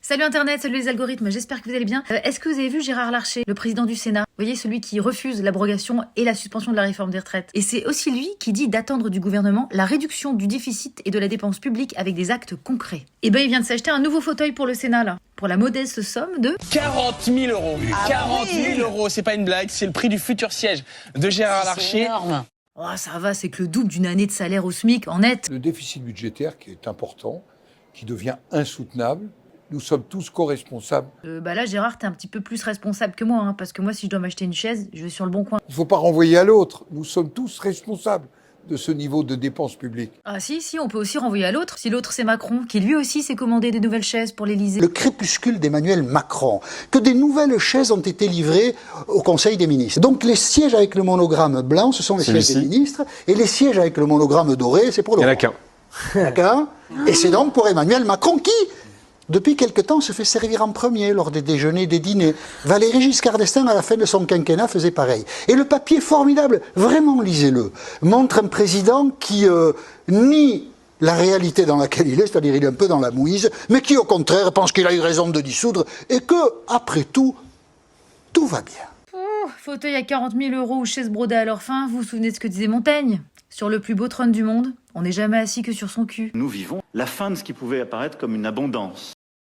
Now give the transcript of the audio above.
Salut Internet, salut les algorithmes, j'espère que vous allez bien. Est-ce que vous avez vu Gérard Larcher, le président du Sénat? Vous voyez, celui qui refuse l'abrogation et la suspension de la réforme des retraites. Et c'est aussi lui qui dit d'attendre du gouvernement la réduction du déficit et de la dépense publique avec des actes concrets. Et ben il vient de s'acheter un nouveau fauteuil pour le Sénat là, pour la modeste somme de 40 000 euros. 40 000 euros, c'est pas une blague, c'est le prix du futur siège de Gérard Larcher. C'est énorme. Oh ça va, c'est que le double d'une année de salaire au SMIC en net. Le déficit budgétaire qui est important, qui devient insoutenable. Nous sommes tous co-responsables. Bah là Gérard, t'es un petit peu plus responsable que moi, hein, parce que moi si je dois m'acheter une chaise, je vais sur le bon coin. Il ne faut pas renvoyer à l'autre. Nous sommes tous responsables de ce niveau de dépenses publiques. Ah si, on peut aussi renvoyer à l'autre. Si l'autre c'est Macron, qui lui aussi s'est commandé des nouvelles chaises pour l'Élysée. Le crépuscule d'Emmanuel Macron, que des nouvelles chaises ont été livrées au Conseil des ministres. Donc les sièges avec le monogramme blanc, ce sont les sièges des ministres, et les sièges avec le monogramme doré, c'est pour le roi. Il y en a qu'un. Et c'est donc pour Emmanuel Macron qui, depuis quelque temps, se fait servir en premier lors des déjeuners, des dîners. Valéry Giscard d'Estaing, à la fin de son quinquennat, faisait pareil. Et le papier formidable, vraiment lisez-le, montre un président qui nie la réalité dans laquelle il est, c'est-à-dire il est un peu dans la mouise, mais qui au contraire pense qu'il a eu raison de dissoudre et que, après tout va bien. Fauteuil à 40 000 euros ou chaise brodée à leur fin, vous vous souvenez de ce que disait Montaigne? Sur le plus beau trône du monde, on n'est jamais assis que sur son cul. Nous vivons la fin de ce qui pouvait apparaître comme une abondance.